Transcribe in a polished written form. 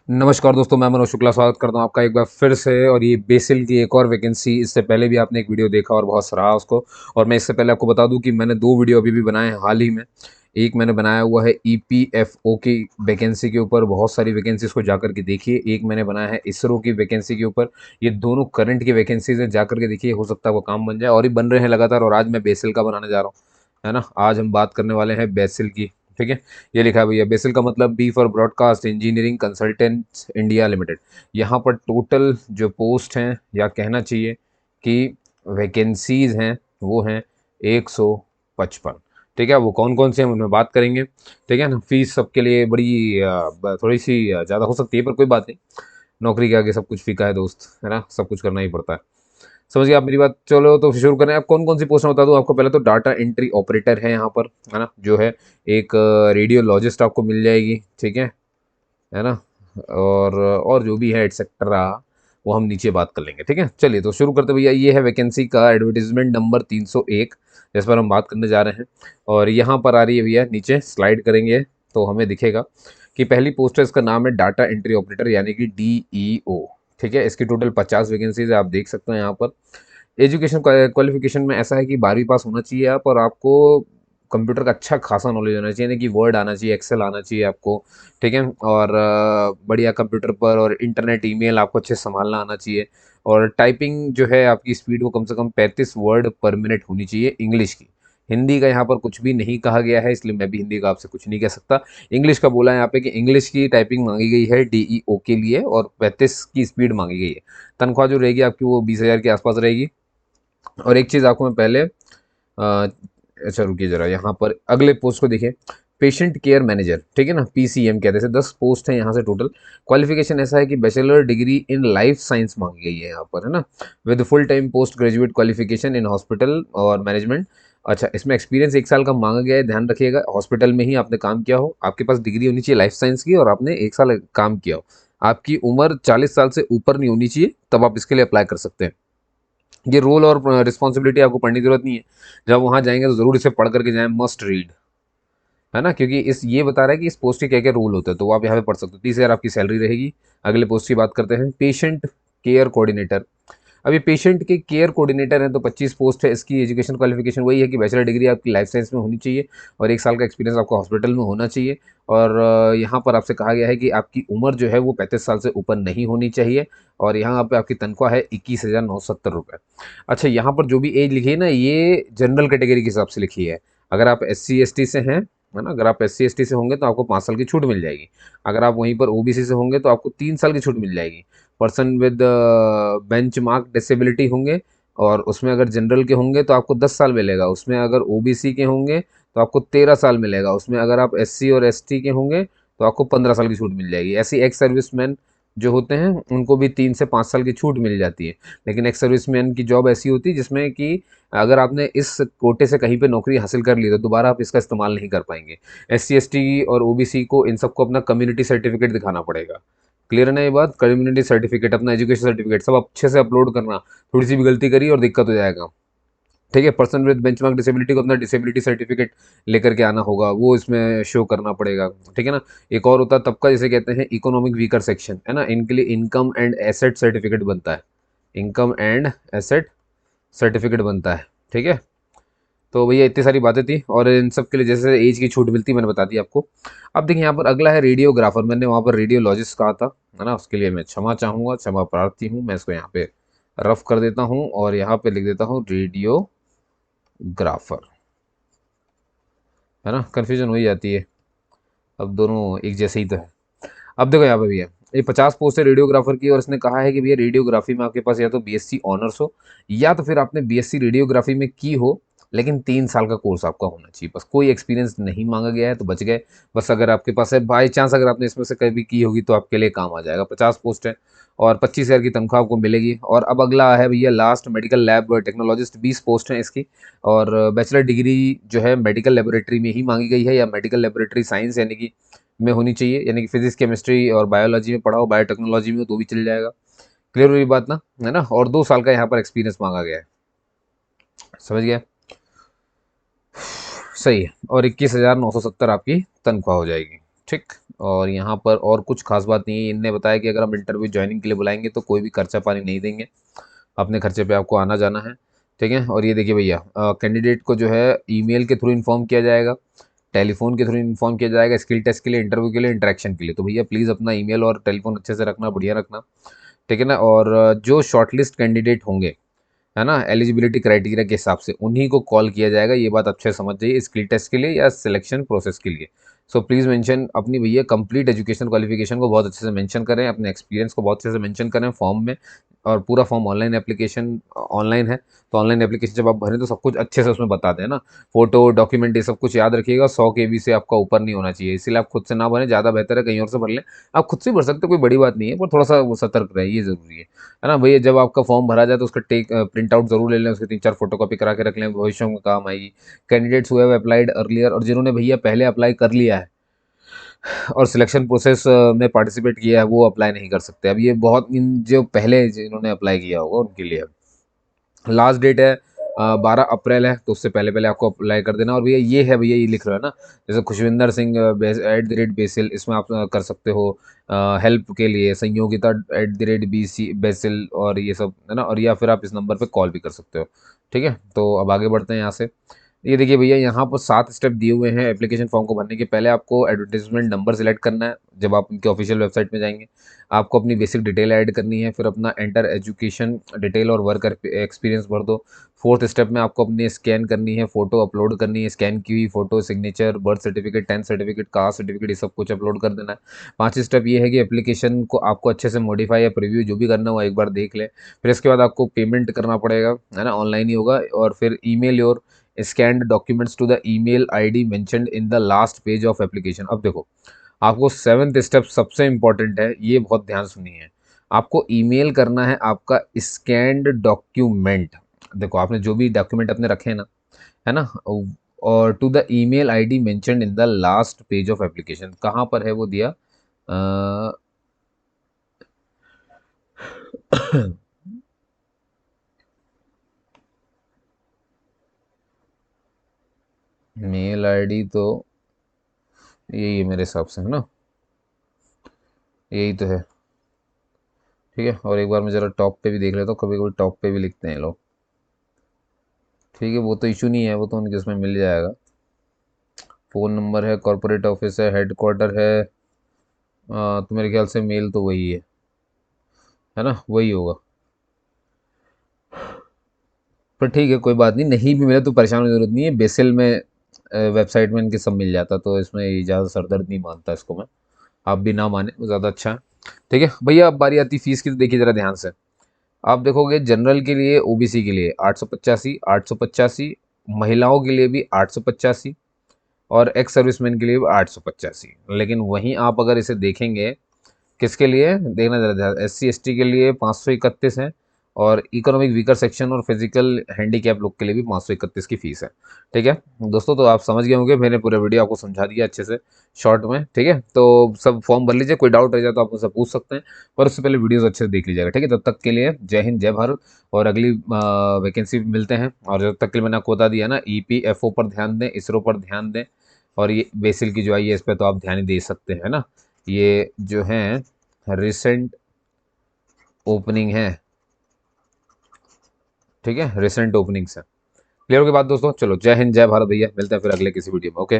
नमस्कार दोस्तों, मैं मनोज शुक्ला स्वागत करता हूं आपका एक बार फिर से। और ये बेसिल की एक और वैकेंसी, इससे पहले भी आपने एक वीडियो देखा और बहुत सराहा उसको। और मैं इससे पहले आपको बता दूं कि मैंने दो वीडियो अभी भी बनाए हैं हाल ही में। एक मैंने बनाया हुआ है ईपीएफओ की वैकेंसी के ऊपर, बहुत सारी वैकेंसीज को जाकर के देखिए। एक मैंने बनाया है इसरो की वैकेंसी के ऊपर। ये दोनों करंट की वैकेंसीज हैं, जाकर के देखिए, हो सकता है वो काम बन जाए, और ही बन रहे हैं लगातार। और आज मैं बेसिल का बनाने जा रहा हूँ, है ना। आज हम बात करने वाले हैं बेसिल की। ठीक है, ये लिखा है भैया, बेसिल का मतलब B for broadcast engineering consultants India limited. यहाँ पर टोटल जो पोस्ट हैं, या कहना चाहिए कि वैकेंसीज हैं, वो हैं 155। ठीक है, वो कौन कौन से हैं उनमें बात करेंगे। ठीक है ना। फीस सबके लिए बड़ी थोड़ी सी ज़्यादा हो सकती है, पर कोई बात नहीं। नौकरी के आगे सब कुछ फीका है दोस्त, है ना। सब कुछ करना ही पड़ता है। समझ गए आप मेरी बात। चलो तो शुरू करें। आप कौन कौन सी पोस्ट में बता दूं आपको। पहले तो डाटा एंट्री ऑपरेटर है यहाँ पर, है ना, जो है। एक रेडियोलॉजिस्ट आपको मिल जाएगी, ठीक है ना। और जो भी है एटसेट्रा, वो हम नीचे बात कर लेंगे। ठीक है, चलिए तो शुरू करते भैया। ये है वैकेंसी का एडवर्टीजमेंट नंबर 301, जिस पर हम बात करने जा रहे हैं। और यहाँ पर आ रही है भैया, नीचे स्लाइड करेंगे तो हमें दिखेगा कि पहली पोस्ट है, इसका नाम है डाटा एंट्री ऑपरेटर, यानी कि डीईओ। ठीक है, इसकी टोटल 50 वैकेंसीज है, आप देख सकते हैं यहाँ पर। एजुकेशन क्वालिफिकेशन में ऐसा है कि 12वीं पास होना चाहिए आप, और आपको कंप्यूटर का अच्छा खासा नॉलेज होना चाहिए, यानी कि वर्ड आना चाहिए, एक्सेल आना चाहिए आपको। ठीक है, और बढ़िया कंप्यूटर पर और इंटरनेट ईमेल आपको अच्छे से संभालना आना चाहिए। और टाइपिंग जो है आपकी स्पीड, वो कम से कम 35 वर्ड पर मिनट होनी चाहिए इंग्लिश की। हिंदी का यहाँ पर कुछ भी नहीं कहा गया है, इसलिए मैं भी हिंदी का आपसे कुछ नहीं कह सकता। इंग्लिश का बोला है यहाँ पे कि इंग्लिश की टाइपिंग मांगी गई है डीईओ के लिए, और 35 की स्पीड मांगी गई है। तनख्वाह जो रहेगी आपकी, वो 20,000 के आसपास रहेगी। और एक चीज़ आपको मैं पहले अच्छा रुकिए ज़रा, यहाँ पर अगले पोस्ट को देखिए। पेशेंट केयर मैनेजर, ठीक है ना, पीसीएम कहते हैं। 10 पोस्ट हैं यहाँ से टोटल। क्वालिफिकेशन ऐसा है कि bachelor degree in life science मांगी गई है यहाँ पर, है ना, with full time post graduate qualification in hospital और मैनेजमेंट। अच्छा, इसमें एक्सपीरियंस 1 साल का मांगा गया है, ध्यान रखिएगा। हॉस्पिटल में ही आपने काम किया हो, आपके पास डिग्री होनी चाहिए लाइफ साइंस की, और आपने 1 साल काम किया हो। आपकी उम्र 40 साल से ऊपर नहीं होनी चाहिए, तब आप इसके लिए अप्लाई कर सकते हैं। ये रोल और रिस्पॉन्सिबिलिटी आपको पढ़ने की जरूरत नहीं है। जब वहां जाएंगे तो जरूर इसे पढ़ करके जाएं, मस्ट रीड, है ना, क्योंकि इस ये बता रहा है कि इस पोस्ट के क्या क्या रोल होते हैं, तो वो आप यहाँ पे पढ़ सकते हो। 30,000 आपकी सैलरी रहेगी। अगले पोस्ट की बात करते हैं, पेशेंट केयर कोऑर्डिनेटर। अभी पेशेंट के केयर कोऑर्डिनेटर हैं, तो 25 पोस्ट है। इसकी एजुकेशन क्वालिफिकेशन वही है कि बैचलर डिग्री आपकी लाइफ साइंस में होनी चाहिए, और 1 साल का एक्सपीरियंस आपको हॉस्पिटल में होना चाहिए। और यहाँ पर आपसे कहा गया है कि आपकी उम्र जो है वो 35 साल से ऊपर नहीं होनी चाहिए। और यहाँ पे आपकी तनख्वाह है 21,970 रुपये। अच्छा, यहाँ पर जो भी एज लिखी है ना, ये जनरल कैटेगरी के हिसाब से लिखी है। अगर आप SC ST से हैं, है ना, अगर आप SC ST से होंगे तो आपको 5 साल की छूट मिल जाएगी। अगर आप वहीं पर OBC से होंगे तो आपको 3 साल की छूट मिल जाएगी। Person with bench mark disability होंगे, और उसमें अगर जनरल के होंगे तो आपको 10 साल मिलेगा। उसमें अगर OBC के होंगे तो आपको 13 साल मिलेगा। उसमें अगर आप SC और ST के होंगे तो आपको 15 साल की छूट मिल जाएगी। ऐसे एक्स सर्विसमैन जो होते हैं, उनको भी 3 से 5 साल की छूट मिल जाती है। लेकिन एक्स सर्विसमैन की जॉब ऐसी होती है जिसमें कि अगर आपने इस कोटे से कहीं पे नौकरी हासिल कर ली तो दोबारा आप इसका इस्तेमाल नहीं कर पाएंगे। SC ST और OBC को, इन सबको अपना कम्युनिटी सर्टिफिकेट दिखाना पड़ेगा। क्लियर है ना ये बात। कम्युनिटी सर्टिफिकेट, अपना एजुकेशन सर्टिफिकेट सब अच्छे से अपलोड करना। थोड़ी सी भी गलती करी और दिक्कत हो जाएगा। ठीक है, पर्सन विद बेंचमार्क डिसेबिलिटी को अपना डिसेबिलिटी सर्टिफिकेट लेकर के आना होगा, वो इसमें शो करना पड़ेगा। ठीक है ना। एक और होता है तबका, जिसे कहते हैं इकोनॉमिक वीकर सेक्शन, है ना, इनके लिए इनकम एंड एसेट सर्टिफिकेट बनता है। इनकम एंड एसेट सर्टिफिकेट बनता है। ठीक है, तो भैया इतनी सारी बातें थी, और इन सब के लिए जैसे एज की छूट मिलती मैंने बता दी आपको। अब देखिए, यहाँ पर अगला है रेडियोग्राफर। मैंने वहाँ पर रेडियोलॉजिस्ट कहा था, है ना, उसके लिए मैं क्षमा चाहूँगा, क्षमा प्रार्थी हूँ। मैं इसको यहाँ पे रफ कर देता हूँ, और यहाँ पे लिख देता हूँ रेडियोग्राफर, है ना। कन्फ्यूजन हो ही जाती है, अब दोनों एक जैसे ही तो है। अब देखो यहाँ पे भैया, ये 50 पोस्ट है रेडियोग्राफर की, और इसने कहा है कि भैया रेडियोग्राफी में आपके पास या तो BSc ऑनर्स हो, या तो फिर आपने BSc रेडियोग्राफी में की हो, लेकिन 3 साल का कोर्स आपका होना चाहिए। बस कोई एक्सपीरियंस नहीं मांगा गया है, तो बच गए। बस अगर आपके पास है, बाई चांस अगर आपने इसमें से कभी की होगी तो आपके लिए काम आ जाएगा। 50 पोस्ट है, और 25,000 की तनख्वाह आपको मिलेगी। और अब अगला है भैया last, medical lab technologist. 20 post हैं इसकी। और बैचलर डिग्री जो है मेडिकल लेबोरेटरी में ही मांगी गई है, या मेडिकल लेबोरेटरी साइंस यानी कि में होनी चाहिए, यानी कि फिजिक्स केमिस्ट्री और बायोलॉजी में पढ़ा हो, बायोटेक्नोलॉजी में हो तो भी चल जाएगा। क्लियर हुई बात ना, है ना। और 2 साल का यहाँ पर एक्सपीरियंस मांगा गया है। समझ गया, सही है। और 21,970 आपकी तनख्वाह हो जाएगी। ठीक, और यहाँ पर और कुछ खास बात नहीं है। इनने बताया कि अगर हम इंटरव्यू ज्वाइनिंग के लिए बुलाएंगे तो कोई भी खर्चा पानी नहीं देंगे, अपने खर्चे पे आपको आना जाना है, ठीक है। और ये देखिए भैया, कैंडिडेट को जो है ईमेल के थ्रू इन्फॉर्म किया जाएगा, टेलीफोन के थ्रू इन्फॉर्म किया जाएगा, स्किल टेस्ट के लिए, इंटरव्यू के लिए, इंटरेक्शन के लिए। तो भैया प्लीज़ अपना ईमेल और टेलीफोन अच्छे से रखना, बढ़िया रखना, ठीक है ना। और जो शॉर्टलिस्ट कैंडिडेट होंगे, है ना, एलिजिबिलिटी क्राइटेरिया के हिसाब से उन्हीं को कॉल किया जाएगा। ये बात अच्छे से समझ जाइए, स्किल टेस्ट के लिए या सिलेक्शन प्रोसेस के लिए। सो प्लीज़ मेंशन अपनी भैया कंप्लीट एजुकेशन क्वालिफिकेशन को बहुत अच्छे से मेंशन करें, अपने एक्सपीरियंस को बहुत अच्छे से मेंशन करें फॉर्म में। और पूरा फॉर्म ऑनलाइन एप्लीकेशन ऑनलाइन है, तो ऑनलाइन एप्लीकेशन जब आप भरें तो सब कुछ अच्छे से उसमें बता दें ना, फोटो डॉक्यूमेंट ये सब कुछ याद रखिएगा। 100 KB से आपका ऊपर नहीं होना चाहिए, इसीलिए आप खुद से ना भरें, ज़्यादा बेहतर है कहीं और से भर लें। आप खुद से भर सकते हो, कोई बड़ी बात नहीं है, पर थोड़ा सा वो सतर्क रहे, ये ज़रूरी है ना भैया। जब आपका फॉर्म भरा जाए तो उसका प्रिंट आउट जरूर ले लें, उसके 3-4 फोटोकॉपी करा के रख लें, भविष्य में काम आएगी। कैंडिडेट्स हुए अप्लाइड अर्लियर, और जिन्होंने भैया पहले अप्लाई कर लिया है और सिलेक्शन प्रोसेस में पार्टिसिपेट किया है, वो अप्लाई नहीं कर सकते। अब ये बहुत, इन जो पहले जिन्होंने अप्लाई किया होगा उनके लिए लास्ट डेट है 12 अप्रैल है, तो उससे पहले पहले आपको अप्लाई कर देना। और भैया ये है, भैया ये लिख रहा है ना, जैसे खुशविंदर सिंह @बेसिल, इसमें आप कर सकते हो हेल्प के लिए, संयोगिता @BC बेसिल, और ये सब है ना। और या फिर आप इस नंबर पे कॉल भी कर सकते हो, ठीक है। तो अब आगे बढ़ते हैं यहाँ से। ये देखिए भैया, यहाँ पर 7 स्टेप दिए हुए हैं एप्लीकेशन फॉर्म को भरने के। पहले आपको एडवर्टीजमेंट नंबर सेलेक्ट करना है जब आप उनके ऑफिशियल वेबसाइट में जाएंगे। आपको अपनी बेसिक डिटेल ऐड करनी है, फिर अपना एंटर एजुकेशन डिटेल और वर्क एक्सपीरियंस भर दो। फोर्थ स्टेप में आपको अपनी स्कैन करनी है, फोटो अपलोड करनी है, स्कैन की हुई photo, signature, birth certificate, 10th certificate, caste certificate, ये सब कुछ अपलोड कर देना है। पांचवी स्टेप ये है कि एप्लीकेशन को आपको अच्छे से मॉडिफाई या प्रीव्यू जो भी करना हो एक बार देख लें। फिर इसके बाद आपको पेमेंट करना पड़ेगा, है ना, ऑनलाइन ही होगा। और फिर email your scanned documents to the email ID mentioned in the last page of application. अब देखो, आपको 7th स्टेप सबसे इंपॉर्टेंट है, ये बहुत ध्यान सुनिए। आपको ईमेल करना है आपका स्कैन्ड डॉक्यूमेंट। देखो आपने जो भी डॉक्यूमेंट अपने रखे हैं ना, है ना, और to the email ID mentioned in the last page of application. कहाँ पर है वो दिया, मेल आईडी तो यही है मेरे हिसाब से, है ना, यही तो है, ठीक है। और एक बार मैं ज़रा टॉप पे भी देख लेता हूँ, कभी कभी टॉप पे भी लिखते हैं लोग, ठीक है। वो तो इशू नहीं है, वो तो उनके उसमें मिल जाएगा। फ़ोन नंबर है, कॉर्पोरेट ऑफिस है, हेडक्वार्टर है, तो मेरे ख्याल से मेल तो वही है ना, वही होगा। पर ठीक है, कोई बात नहीं, नहीं भी मिले तो परेशान होने की जरूरत नहीं है। बेसिल में वेबसाइट में इनके सब मिल जाता, तो इसमें ज़्यादा सरदर्द नहीं मानता इसको मैं। आप भी ना माने वो ज़्यादा अच्छा है, ठीक है भैया। अब बारी आती फीस की, तो देखिए ज़रा ध्यान से। आप देखोगे जनरल के लिए, ओबीसी के लिए 885, 885, महिलाओं के लिए भी 885, और एक्स सर्विसमैन के लिए भी 885। लेकिन वहीं आप अगर इसे देखेंगे, किसके लिए देखना जरा, SC ST के लिए 531 है, और इकोनॉमिक वीकर सेक्शन और फिजिकल हैंडीकैप लोग के लिए भी 531 की फीस है, ठीक है दोस्तों। तो आप समझ गए होंगे, मैंने पूरा वीडियो आपको समझा दिया अच्छे से शॉर्ट में, ठीक है। तो सब फॉर्म भर लीजिए, कोई डाउट रह जाए तो आप मुझसे पूछ सकते हैं, पर उससे पहले वीडियोस अच्छे से देख लीजिएगा, ठीक है। तब तक के लिए जय हिंद, जय भारत, और अगली वैकेंसी मिलते हैं। और जब तक के लिए मैंने आपको बता दिया ना, EPFO पर ध्यान दें, इसरो पर ध्यान दें, और ये बेसिल की जो आई है इस पर तो आप ध्यान ही दे सकते हैं ना। ये जो है रिसेंट ओपनिंग है, ठीक है, रिसेंट ओपनिंग्स है। क्लियर हो गई बात दोस्तों? चलो जय हिंद, जय भारत भैया, मिलते हैं फिर अगले किसी वीडियो में, ओके।